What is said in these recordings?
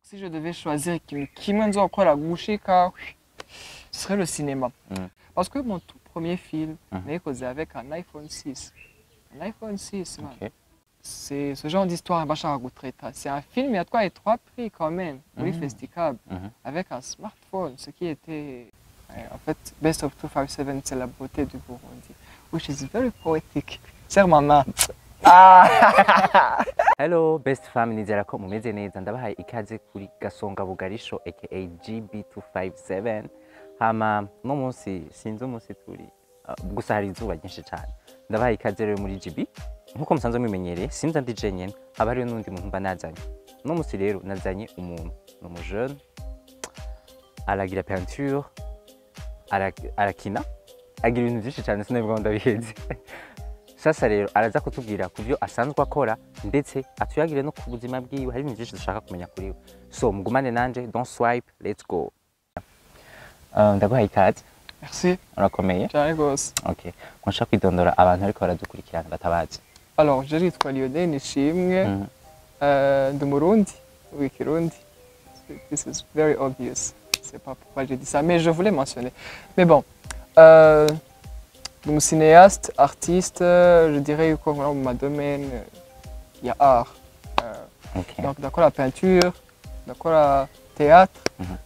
Si je devais choisir ikintu kimwe nzokora gushika, ce serait le cinéma. Parce que mon tout premier film, nayikoze avec un iPhone 6. Un iPhone 6, man. Okay. C'est ce genre d'histoire bashaka gutraita. C'est un film, il y a trois et trois prix quand même, oui, Festicab, avec un smartphone, ce qui était, en fait, Best of 257, c'est la beauté du Burundi, which is very poetic. Serre ma main. Ah! Hello best family, nizera ko mumeze neza. Ndabahaye ikaze kuri Gasonga Bugarisho aka GB257. Hama no munsi sinzi umunsi turi gusa hari izuba ryinshi cyane. Ndabahaye ikaze rero muri GB. Nkuko musanzwe mumenyereye sinza ndi jenyene, haba hariyo n'undi muntu mba nazanye. No munsi rero nazanye umuntu no jeune aragira peinture, arakina, agira ibintu byinshi cyane sinabwo ndabiheze. Sasa rero araza kutubwira ku byo asanzwe akora ndetse atuyagire no ku buzima bwiwe, hari ibintu byinshi dushaka kumenya kuri we. So mugumane nanje, don't swipe, let's go. Ndaguhaye ikaze. Merci. Urakomeye? Cyane gose. Okay. Nshaka kwidondora abantu ariko baradukurikirana batabazi. Alors, je nitwa Lionel Nishimwe, ndi Murundi, w'ikirundi. This is very obvious. C'est pas pourquoi j'ai dit ça, mais je voulais mentionner. Mais bon, donc cinéaste, artiste, je dirais que dans mon domaine, il y a art. Okay. Donc d'accord la peinture, d'accord la théâtre,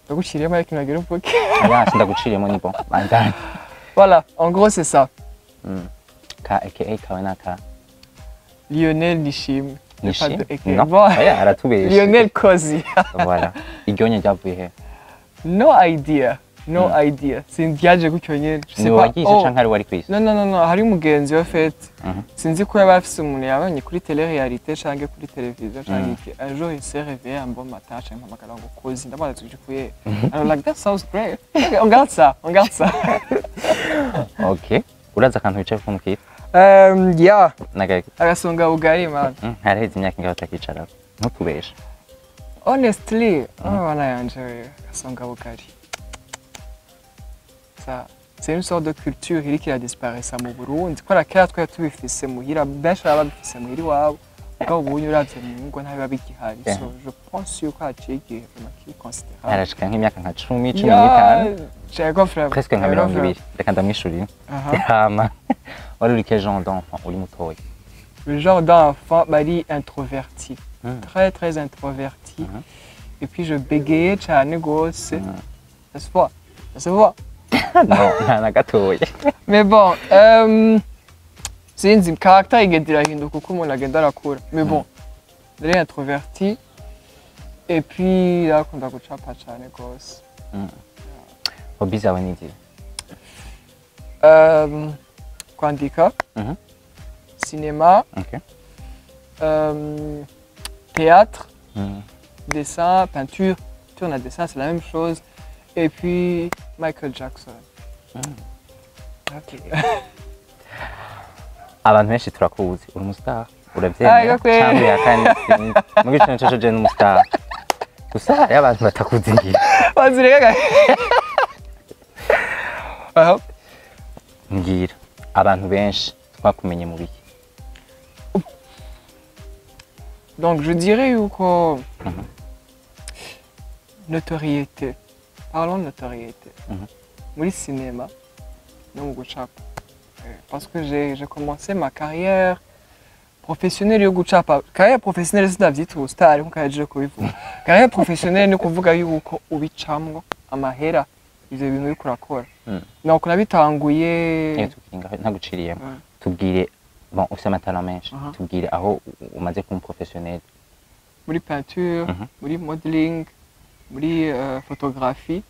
d'accord je avec une gueule pour Voilà, en gros c'est ça. Ka aka Kawenaka. Lionel Nishimwe. Nishimwe? Non, bon. Lionel Kozi. Voilà. Igonye ryavuye he? No idea. No idea. Sinzi yaje gutyo nyene. Je sais pas. Wagize canke ari wari kwisi? Non, hari umugenzi wa fete. Sinzi ko yaba afise umuntu yabanye kuri télé-réalité canke kuri télévision canke iki. Un jour il s'est réveillé un bon matin, canke mpamagara ngo Kozi ndabaza tugiye. I'm like that sounds great. On garde ça. Okay. Uraza kantu wicaye ku mukira? Yeah. Nagaye. Agasonga bugari man. Haraheze imyaka ingahe utakicara? Ntutubeshe. Honestly, bana yanje agasonga bugari. Ça, c'est une sorte de culture qui a disparu ça mu Burundi. Ko la kera twari tubifise muhira, benshi babifise muhira iwabo. Ubwo ubunye uravye mu ngo ntabiba bigihari. So je pense yuko haciye igihe qui considérable. Arashika nk'imyaka nka 10, 15. J'ego frère. Presque nka 20. Reka ndamwishurira. Hama. Wari uri quel genre d'enfant uri mutoya? Le genre d'enfant bari introverti. Très introverti. Et puis je bégayais cyane gose. Ça se voit. Non, na gatoya. Mais bon, sinzi caractère igenda irahinduka uko umuntu agenda arakura. Mais bon, nari introverti. Et puis akunda gucapa cyane gose. Hobby zawe ni iki? Kwandika, cinéma, théâtre, dessin, peinture. Tourne à dessin, c'est la même chose. Et puis Michael Jackson. Okay. Abantu benshi turakuzi, uri umustar, uravyemera cyangwa yakani mu gice cyo je n'umustar. Gusa hari abantu batakuzi ngiye. Bazirega. Ngira abantu benshi twakumenye mu biki? Donc je dirais yuko notoriété. Parlons de notoriété. Muri cinéma, no mu gucapa. Parce que j'ai commencé ma carrière professionnelle yo gucapa. Carrière professionnelle sinavyita ubustar nkuko yaje kubivuga. Carrière professionnelle ni kuvuga yuko ubicamwo amahera ivyo bintu uriko urakora. Donc nabitanguye ntaguciriyemo. Tubwire bon ufite amatara menshi. Tubwire aho umaze kuba professionnel. Muri peinture, muri modeling, muri photographie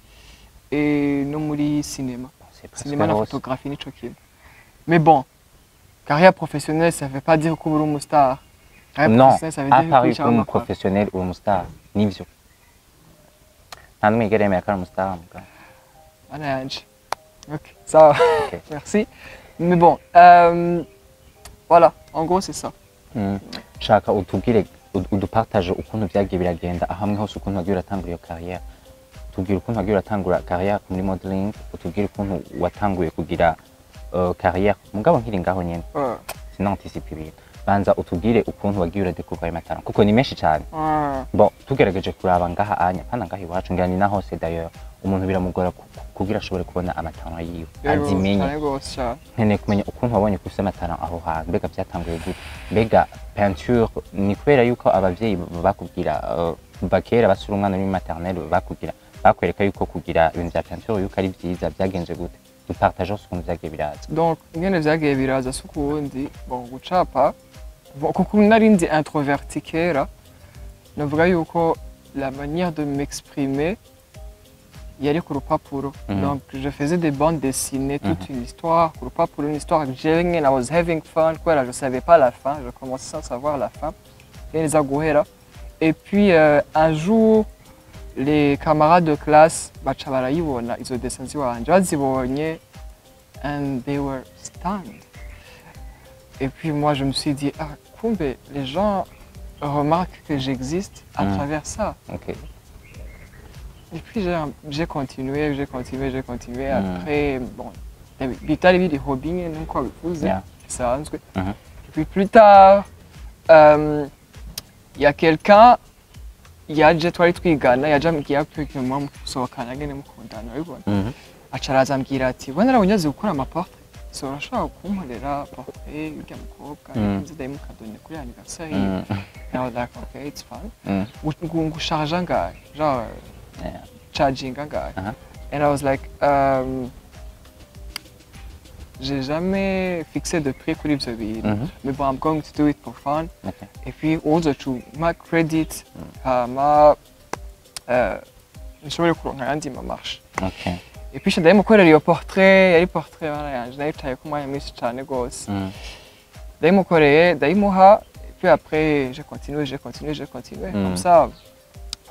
et non muri cinéma. Cinéma et photographie ni choqué. Mais bon, carrière professionnelle ça veut pas dire que vous êtes un star. Non, ça veut dire que vous êtes professionnel ou un star. Ni vision. Nta numwe yigera yemera ko ari umustar muga. Ana yanje. Ok, ça va. Merci. Mais bon, voilà, en gros c'est ça. Shaka utubwire udupartage ukuntu byagiye biragenda ahamwe hose ukuntu wagiye uratangura iyo carrière. Tubwire ukuntu wagiye uratangura carrière muri modeling, utubwire ukuntu watanguye kugira carrière mugabo nkiri ngaho nyene. Sinanticipe ibintu. banza utubwire ukuntu wagiye uradekuvura ayo matalent kuko ni menshi cyane Ah, bon tugerageje kuraba ngaha anya pana ngaha iwacu ngira ni na hose d'ailleurs umuntu biramugora kugira ashobore kubona amatalent yiwe azimenye cyane gose cyane. nkeneye kumenya ukuntu wabonye ko ufite amatalent aho hantu mbega byatanguye gute mbega peinture ni kubera yuko abavyeyi bakubwira kuva kera basura umwana muri maternelle bakubwira bakwereka yuko kugira ibintu bya peinture yuko ari byiza byagenze gute dupartage ukuntu vyagiye biraza Donc ingene vyagiye biraza si ukundi bon gucapa bon, kuko nari ndi introverti kera navuga yuko la manière de m'exprimer yari ku rupapuro. Donc je faisais des bandes dessinées, toute une histoire ku rupapuro, une histoire que j'aimais, I was having fun, quoi, je savais pas la fin, je commençais sans savoir la fin. Et puis un jour les camarades de classe baca barayibona izo dessins ziwanje bazibonye and they were stunned. Et puis moi je me suis dit ah kumbe les gens remarquent que j'existe à travers ça. okay Et puis j'ai continué. Après bon bitari biri hobby nyene nkuko bivuze bisanzwe. Et puis plus tard il y a quelqu'un yaje twari twigana yaje ambwira ko mu gusohokana ngene mukundana ubibona acaraza ambwira ati bona narabonyaze gukora amaportrait so urashaka kumporera portrait y'urya mukobwa nzi ndayi mukadone kuri anniversaire I was like okay it's fun ngo charge ngahe genre charging ngahe and I was like j'ai jamais fixé de prix kuri ivyo bintu mais bon I'm going to do it for fun. Et puis also to my credit hama nshobore kuronka yandi mamarche. Et puis ndaye mukorera iyo portrait yari portrait bana yanje nayitaye ku mwanya mwinshi cyane gose ndaye mukoreye ndayimuha et puis après j'ai continué comme ça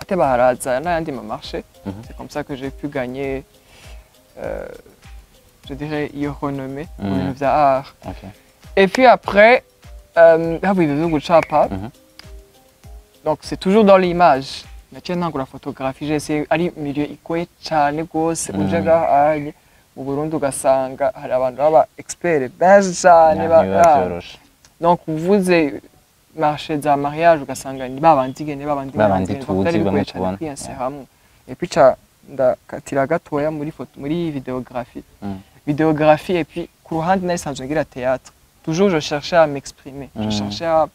ate baharaza n'ayandi mamarche. C'est comme ça que j'ai pu gagner je dirais iyo renommée mu bintu vya art. Et puis après habu ibintu gucapa donc c'est toujours dans l'image naciye ntangura photographie j'essaie ari milieu ikoye cyane gose uje ngahanye mu Burundi ugasanga hari abantu baba expert benshi cyane donc uvuze marché za mariage ugasanga ni babandi tuzi bamwe tubona et puis ndakatira gatoya muri vidéographie et puis ku ruhande nari sanzwe ngira théâtre. Toujours je cherchais à m'exprimer, je cherchais à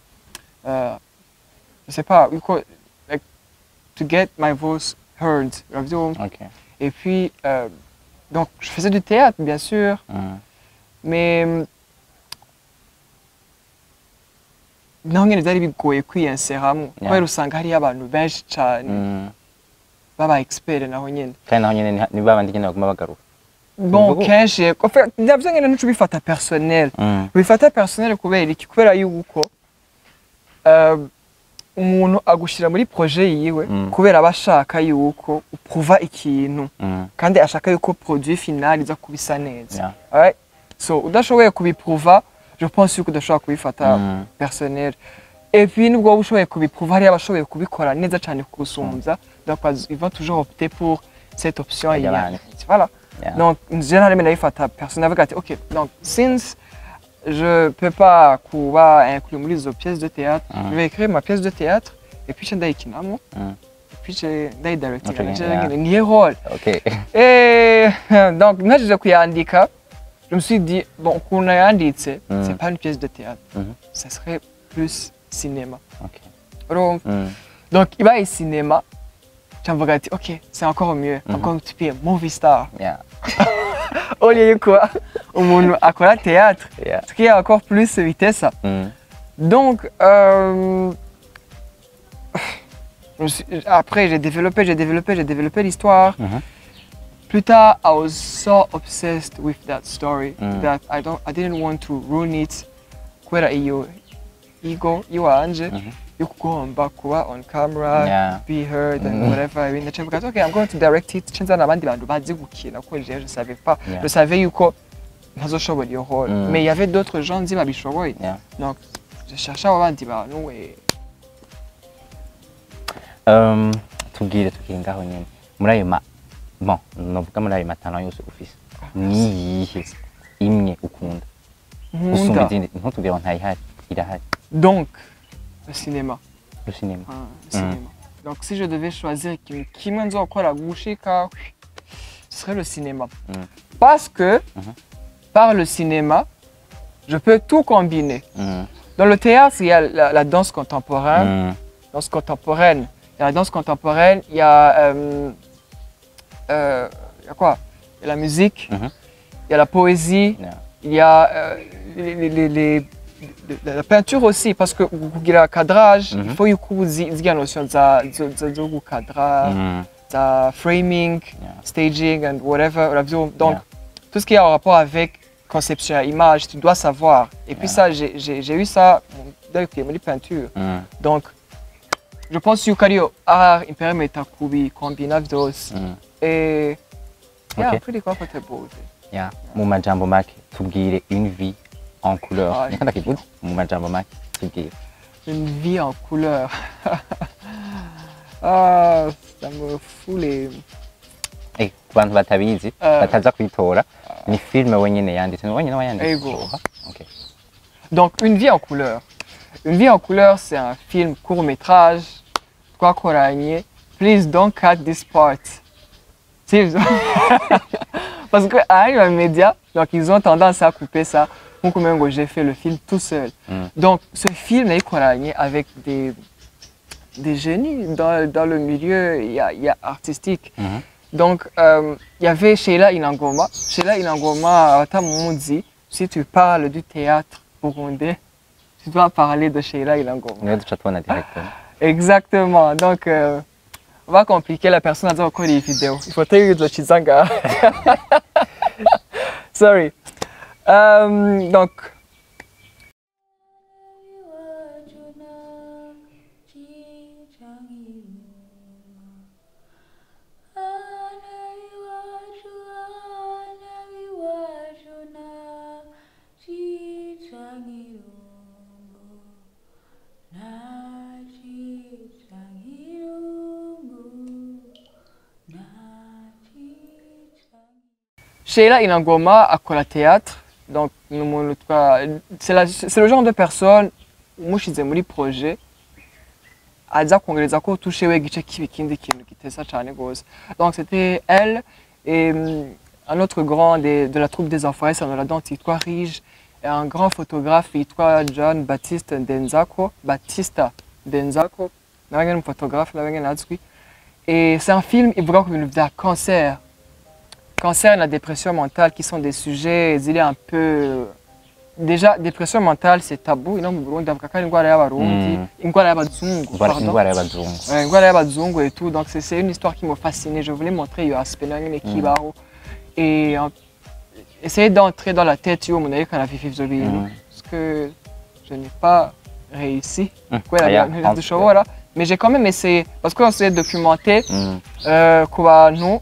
je sais pas, like to get my voice heard. Et puis donc je faisais du théâtre bien sûr, mais naho nyene vyari bigoye kwiyenseramo kubera usanga hariyo abantu benshi cane baba expert naho nyene kandi naho nyene ni babandi nyene baguma bagaruka. Bon kenshi en fait ndavyo nyene nico bifata personnel bifata personnel kubera iki kubera yuko umuntu agushira muri projet yiwe kubera abashaka yuko upruva ikintu kandi ashaka yuko produit final iza kubisa neza. Alright, so udashoboye kubipruva je pense yuko udashobora kubifata personnel. Et puis nubwo ushoboye kubipruva hari abashoboye kubikora neza cyane kugusumbya donc ils vont toujours opter pour cette option voilà. Donc généralement nabifata personnel avec ok donc since je peux pas kuba inclure muri izo pièces de théâtre je vais écrire ma pièce de théâtre et puis je ndayikinamo et puis je ndayidirectinga ni rôle. Et donc naje kuyandika je me suis dit bon qu'on a yanditse c'est pas une pièce de théâtre ça serait plus cinéma. Donc il va au cinéma j'mvuga ati ok c'est encore mieux I'm going to be a movie star. Au lieu de quoi umuntu akora théâtre ce qui est encore plus vitesse. Donc après j'ai développé l'histoire. Plus tard I was so obsessed with that story that I didn't want to ruin it kubera iyo ego iwanje yo kugomba kuba on camera be heard and whatever. I mean okay I'm going to direct it chenza nabandi bantu bazi gukina ko je savais pas je savais yuko ntazoshobora iyo rôle mais il y avait d'autres gens nzi babishoboye donc je cherchais abandi bantu tubwire ngaho nyine muri ayo bon novuga muri ayo matano yose ufise ni yihe imwe ukunda usumba izindi ntutubwire ngo ntayihari irahari Donc, le cinéma. Le cinéma. Le cinéma. Donc, si je devais choisir qui m'a dit encore la bouche, ce serait le cinéma. Parce que, par le cinéma, je peux tout combiner. Dans le théâtre, il y a la danse contemporaine. Danse contemporaine. Il y a la danse contemporaine, il y a quoi? Il y a la musique, il y a la poésie, il y a la peinture aussi, parce que le cadrage, il faut y a une notion de cadrage, de framing, staging and whatever. Donc, tout ce qui est en rapport avec conception, image, tu dois savoir. Et puis ça, j'ai eu ça dans les peintures. Donc, je pense que le art impérial est combiné dos. Et yeah, pretty comfortable. Yeah. Mu majambo make tubwire une vie en couleur. Nikanda kivuze mu majambo make tubwire. Une vie en couleur. Ah, ça me fout les... Eh, ku bantu batabizi bataza kwitora ni film wenyene yanditse wenyene wayanditse. Okay. Donc une vie en couleur. Une vie en couleur, c'est un film court-métrage. Quoi qu'on please don't cut this part. Parce que à média, donc ils ont tendance à couper ça. Donc même j'ai fait le film tout seul. Donc ce film est corrigné avec des génies dans le milieu il y a artistique. Donc il y avait Sheila Inangoma. Sheila Inangoma, dit, si tu parles du théâtre burundais, tu dois parler de Sheila Inangoma. Exactement. Donc on va compliquer la personne à dire encore des vidéos. Il faut tailler de Chizanga. Sorry. Donc. Sheila Inangoma a quoi la théâtre, donc c'est le genre de personne où je suis projet à dire qu'on les a touché avec donc c'était elle et un autre grand de la troupe des enfants, c'est dans la danse Rige et un grand photographe John Batista Denzako, un photographe et c'est un film il voit comme une cancer et la dépression mentale qui sont des sujets, il est un peu... Déjà, dépression mentale, c'est tabou. Il y a et tout. Donc, c'est une histoire qui m'a fasciné. Je voulais montrer l'aspect et essayer d'entrer dans la tête de parce que je n'ai pas réussi. Mais j'ai quand même essayé. Parce qu'on s'est documenté nous.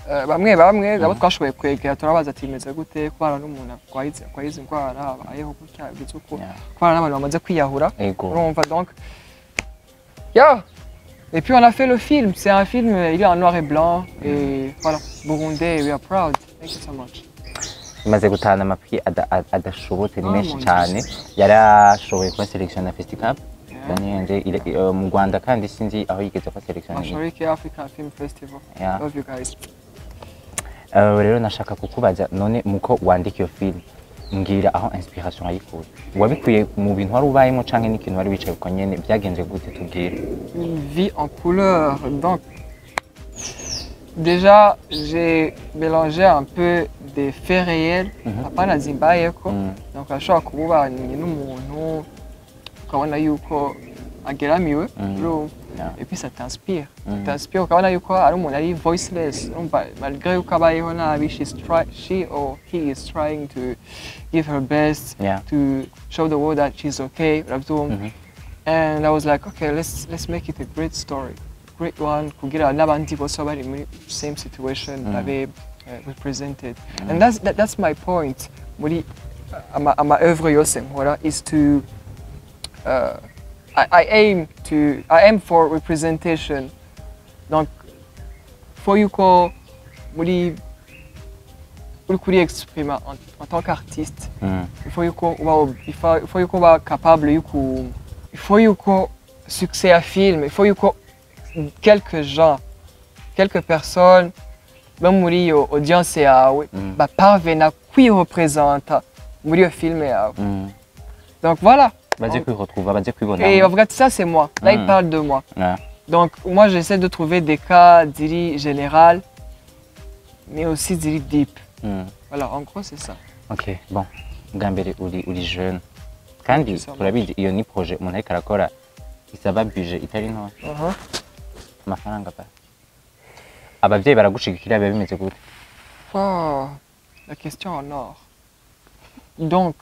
Bamwe abo twashoboye kwegera turabaza ati meze gute kubana n'umuntu kwayize indwara abayeho gutya bizuko kubana n'abantu bamaze kwiyahura urumva donc yeah. Et puis on a fait le film, c'est un film il est en noir et blanc et voilà burundais, we are proud. Thank you so much. Maze gutana amapi adashobotse ni menshi cyane yarashoboye kuba selection na festival mu Rwanda kandi sinzi aho yigeze kwa selection Mashariki African Film Festival. Love you guys. Rero nashaka kukubaza none muko wandika iyo film mbwira aho inspiration ayikuye wabikuye mu bintu wari ubayemo canke n'ikintu wari wicaye uko nyene byagenze gute tubwire. Une vie en couleur. Donc déjà j'ai mélangé un peu des faits réels apana zimbayeko donc ashobora kububanye n'umuntu ukabona yuko ageramiwe et puis ça t'inspire. T'inspire ukabona yuko ari umuntu ari voiceless malgré yuko abayeho nabi she or he is trying to give her best to show the world that she's okay. And I was like, okay, let's make it a great story, great one kugira n'abandi bose bari muri same situation babe represented. And that's my point muri ama œuvre yose nkora is to I aim for representation. Donc, faut yuko muri uri kuri exprima en tant qu'artiste il faut yuko uba capable yuko il faut yuko succès à film il faut yuko quelques gens quelques personnes même muri iyo audience yawe baparvena kwirepresenta muri iyo film yawe donc voilà baje kwiretrouva baje kwibona et bavuga ati ça c'est moi là il parle de moi donc moi j'essaie de trouver des cas diri général mais aussi diri deep voilà en gros c'est ça ok bon bwa mbere uri jeune kandi turabizi iyo ni projet umuntu ariko arakora isaba budget itari nto amafaranga pa abavyeyi baragushigikira biba bimeze gute la question en or donc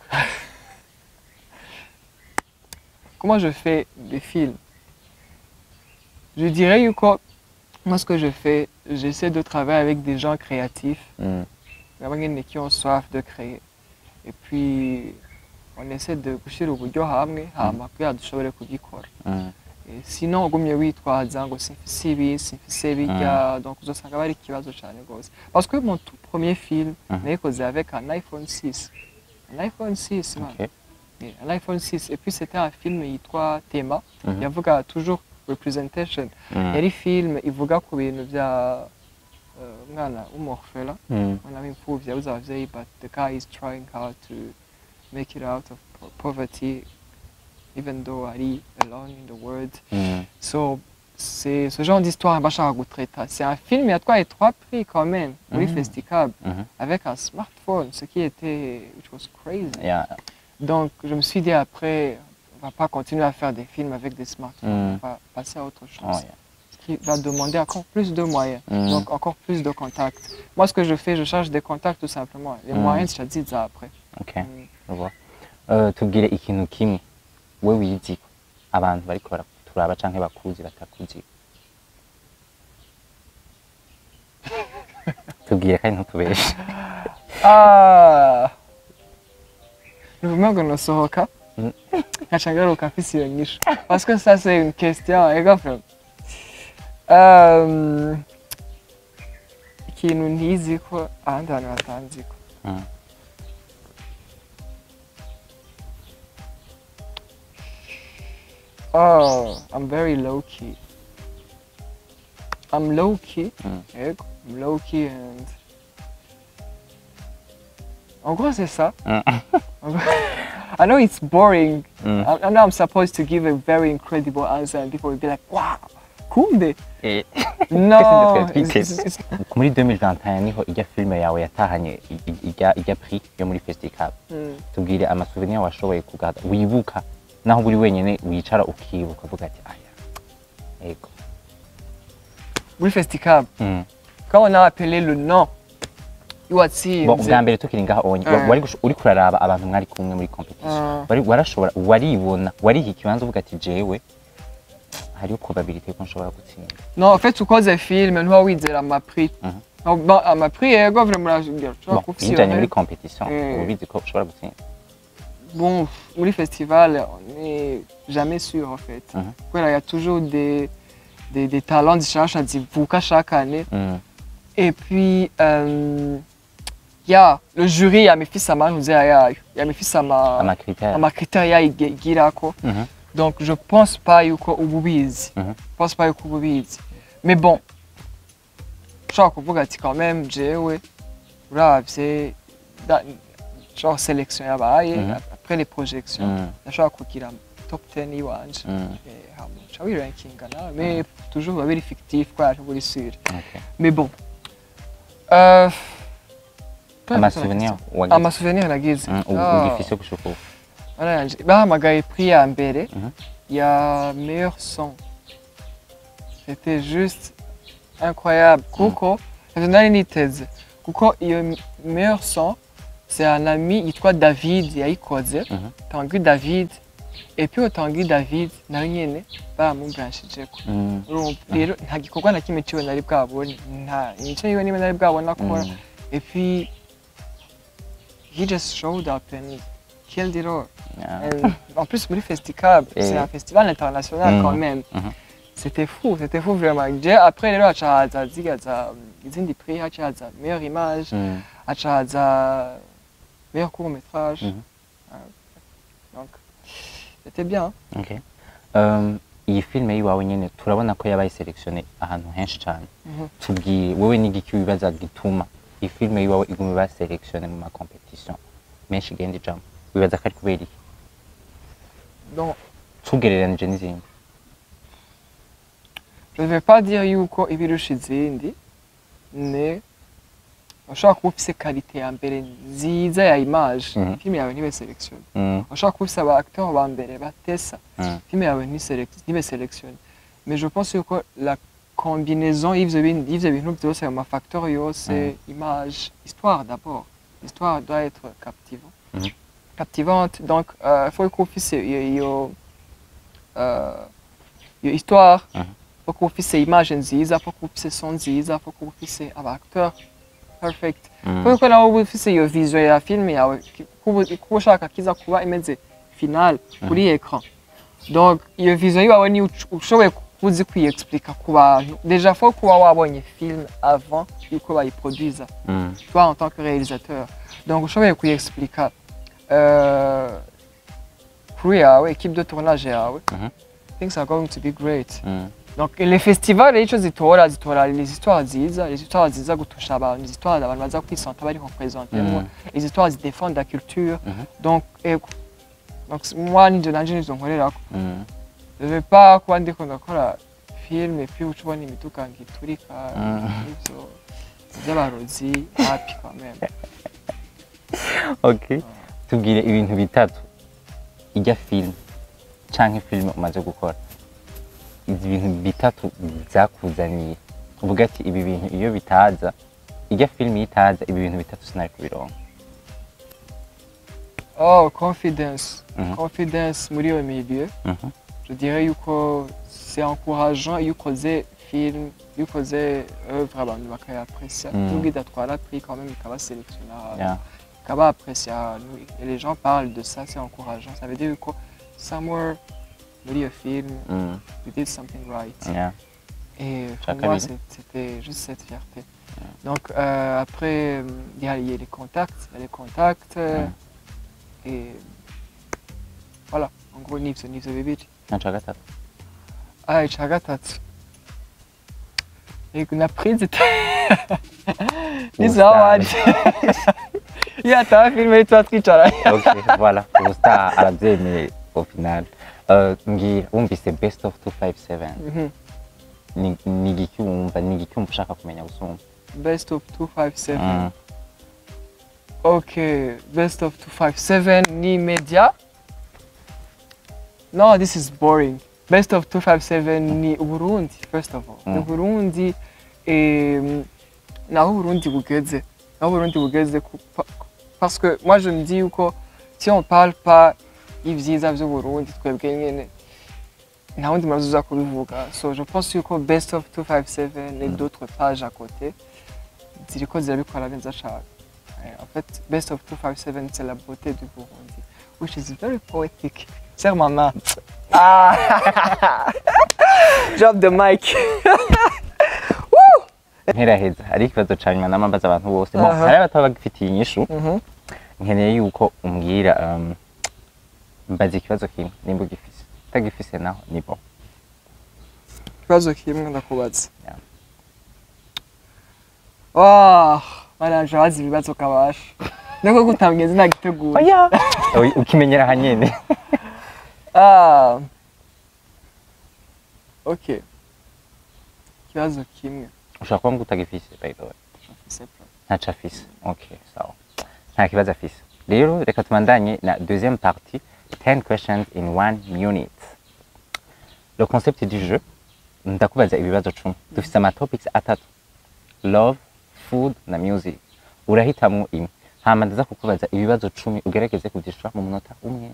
comment je fais des films je dirais que moi ce que je fais j'essaie de travailler avec des gens créatifs qui ont soif de créer et puis on essaie de gushyira uburyo hamwe hama kugira dushobore kugikora sinon ugumye witwaza ngo simfise ibi simfise bijya donc uzosanga bari ikibazo cyane gose parce que mon tout premier film nayikoze avec un iPhone 6 okay. Un iPhone 6 et puis c'était un film yitwa Tema yavuga toujours representation yari film ivuga ku bintu bya umwana w'umorfela umwana w'imfuvyi yabuze abavyeyi but the guy is trying hard to make it out of poverty even though ari alone in the world so c'est ce genre d'histoire bashaka gutraiter c'est un film yatwaye 3 prix quand même oui Festicab avec un smartphone ce qui était which was crazy donc je me suis dit après on va pas continuer à faire des films avec des smartphones on va passer à autre chose qui va demander encore plus de moyens, donc encore plus de contacts. Moi, ce que je fais, je cherche des contacts tout simplement. Les moyens, je te dis ça après. Ok, je vois. Tubwire ikintu kimwe we wizi abantu bariko baraturaba canke bakuzi batakuzi. Tubwire kandi ntutubeshe. Nuvuga ngo nosohoka nkaca ngaruka mfise iyo nyishu parce que ça c'est une question ega ikintu ntizi ko ahandi hantu batanzi ko I'm very low key. I'm low key. I'm low key and en gros c'est ça. I know it's boring. I know I'm supposed to give a very incredible answer and people will be like, wow. Kumbe? No. Muri 2021 niho ijya filme yawe yatahanye ijya prix yo muri Festicab. Tubwire amasouvenir washoboye kugada wibuka naho buri wenyene wicara ukibuka uvuga ati aya. Ego. Muri Festicab. Quand on a appelé le nom, bon bwa mbere tukiri ngaho onye wari uri kuraraba abantu mwari kumwe muri competition. Warashobora waribona wari ikibanza uvuga ati jewe hariyo probabilité ko nshobora gutsinda. Non, en fait ukoze film ntwa wizera ama prix. Ama prix yego vraiment urashobora kufira muri competition ubizi ko ushobora gutsinda. Bon, muri festival on est jamais sûr en fait. Voilà, il y a toujours des talents zishasha zivuka chaque année. Et puis le jury yamefisa amanuze yayo yamefisa ama critères igirako. Donc je pense pas yuko ububizi. Pense pas yuko ububizi. Mais bon, je crois kuvuga ati quand même jewe uravye genre sélection yabaye après les projections. Ndashaka kugira top 10 iwanje. Chawi ranking na mais toujours very fictif quoi, je vous sûr. Mais bon. Ma souvenir nagize. Ugifise kushuko. Bahamagaye prix ya mbere ya meilleur son. C'était juste incroyable. Kuko nari niteze kuko iyo meilleur son c'est un ami yitwa David yayikoze. Tanguy David et puis Tanguy David nawe nyene baramubranchijeko. Rero nta gikorwa na kimwe ciwe nari bwabone nta nico yiwe niwe nari bwabona akora. Et puis he just showed up and killed it all. En plus, le Festicab, c'est un festival international quand même. C'était fou vraiment. Après, les gens izindi prix haca haza meilleure image haca haza meilleur court métrage donc c'était bien. Okay. Iyi filime yiwawe nyene turabona ko yabaye selectionné ahantu henshi cyane. Tubwiye wowe n'igiki wibaza gituma iyi filime yiwawe iguma ba selectionné mu ma competition menshi igenda ijambo wibaza ko ari kubera iki? Donc tugereranije n'izindi. Je ne vais pas dire yuko ibirusha izindi ne ushaka kuba ufise qualité ya mbere nziza ya image filime yawe ntibe sélectionné. Ushaka kuba ufise aba acteurs ba mbere batesa filime yawe ntibe sélectionné. Mais je pense que la combinaison y'ivyo bintu byose ayo mafacteurs yose image histoire d'abord l'histoire doit être captivante donc faut ko ufise iyo histoire faut ko ufise image nziza faut ko ufise son nziza faut ko ufise aba acteurs perfect faut ko nawe ufise iyo vision ya film yawe kuba ushaka kiza kuba imeze final kuri écran donc iyo vision yawe ni ushoboye kuzi kwiexplica ku bantu déjà faut kuba wabonye film avant yuko bayiproduisa toi en tant que réalisateur donc ushoboye kwiexplica crew yawe équipe de tournage yawe things are going to be great. Donc les festivals ico zitora les histoires nziza gutusha abantu, les histoires abantu baza kwisanta bari représenter, les histoires qui défendent la culture. Donc moi ni de nanje nizo nkorerako. Je vais pas kuba ndiko ndakora film et puis ucubona imituka ngiturika ivyo by'abarozi happy quand même. Okay. Tubwire ibintu bitatu ijya film canke film umaze gukora. Izi bintu bitatu byakuzaniye uvuga ati ibi bintu iyo bitaza ijya film itaza ibi bintu bitatu sinari kubironka. Oh, confidence muri yo milieu. Je dirais yuko c'est encourageant yukoze film yukoze œuvre abantu bakayapprécier tugi datwara prix quand même ikaba sélectionné ikaba apprécié et les gens parlent de ça, c'est encourageant, ça veut dire que somewhere muri yo film we did something right. Et pour moi c'était juste cette fierté. Donc après il y a les contacts et voilà en gros nivyo bibiri. Ica gatatu et na prise nizo award ya ta filme twa twicara. Okay, voilà usta arabyemeye au final. Ngira wumvise best of 257 ni giki wumva ushaka kumenya gusumba best of 257. Okay, best of 257 ni media. No, this is boring. Best of 257 ni Burundi first of all. Burundi naho Burundi bugeze parce que moi je me dis que si on parle pas ivyiza vyo Burundi twebwe nyene nta wundi mazuza kubivuga. So je pense que best of 257 et d'autres pages à côté ziriko zirabikora neza cyane. En fait, best of 257 c'est la beauté du Burundi, which is very poetic. Serre ma main. Drop the mic. Ntiraheza hari ikibazo cyanyuma namambaza abantu bose bo hari abataba bagifitiye inyishu nkeneye yuko umbwira mbaza ikibazo kimwe nimba ugifise utagifise naho ni bo ikibazo kimwe ndakubaza. Baraje bazi ibibazo kabasha niko gutamugeze nagiteguye ukimenyera hanyene. Okay, ikibazo kimwe ushaka kuba utagifise by the way ntaca afise. Okay, sawa nta kibazo afise. Rero reka tumandanye na deuxième partie 10 questions in 1 minute. Le concept du jeu ndakubaza ibibazo 10 dufise ama topics atatu: love, food na music. Urahitamo imwe hama ndaza kukubaza ibibazo 10 ugerageze kuvyishura mu munota umwe.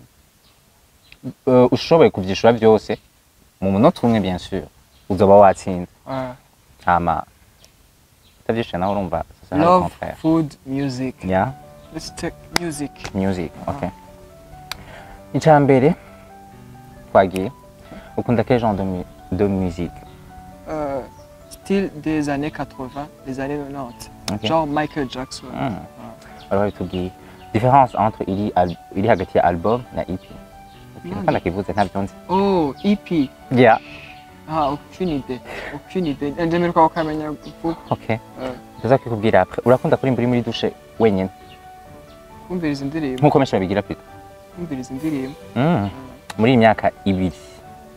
Ushoboye kuvyishura byose mu munota umwe bien sûr uzoba watsinze. Hama utavyishura naho urumva love, food, music. Yeah, let's take music. Okay. Icambere twagiye ukunda quel genre de musique? style des années 80, des années 90. Ok. Genre Michael Jackson. Alors bitubwiye différence entre iri hagati ya album na EP. Kandi akivuze ntabyo nzi. Oh, EP. Yeah. Ah, aucune idée. Aucune idée. Ndemeruka ukamenya vuba. Okay. Ndaza kukubwira après. Urakunda kuririmba uri muri douche wenyine? Kumviriza indirimbo. Nkuko menshi babigira pita. Kumviriza indirimbo. Muri iyi myaka ibiri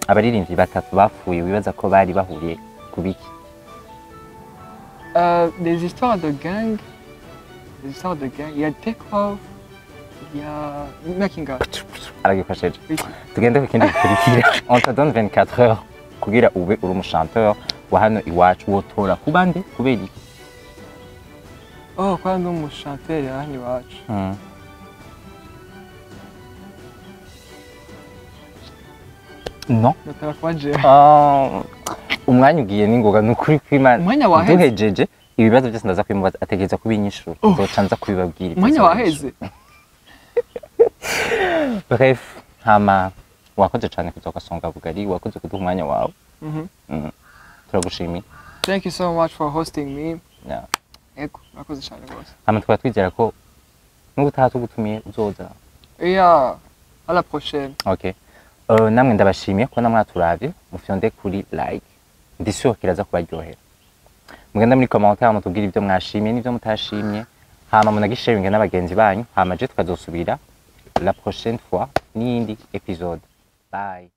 abaririmbyi batatu bapfuye wibaza ko bari bahuriye ku biki? Des histoires de gang. Des histoires de gang. Il y a Tekov. Il y a Makinga. Aragifasheje. Tugende ku kindi gikurikira. On te donne 24 heures kugira ube uri umushanteur wa hano iwacu wotora ku bande kubera iki? Oh, kwa ndi umushanteur ya hano iwacu. Non. Notora kwa je. Umwanya ugiye n'ingoga nukuri kw'Imana. Umwanya waheze. Duhejeje ibibazo byose ndaza kwimubaza ategereza kubinyishura. Nzoca nza kubibabwira. Umwanya waheze. Bref, hama wakoze cyane kuza Gasonga Bugari, wakoze kuduha umwanya wawe. Turagushimiye. Thank you so much for hosting me. Yeah. Ego, wakoze cyane rwose. Hama tukaba twizera ko n'ubutaha tugutumiye uzoza. Yeah, à la prochaine. Okay. Namwe ndabashimiye ko namwe turavye mufyonde kuri like. Ndi sûr kiraza kubaryohera. Mugenda muri commentaire mutubwira ibyo mwashimye n'ibyo mutashimye. Hama munagisharinga n'abagenzi banyu. Hama je tukazosubira la prochaine fois n'indi épisode. Bye.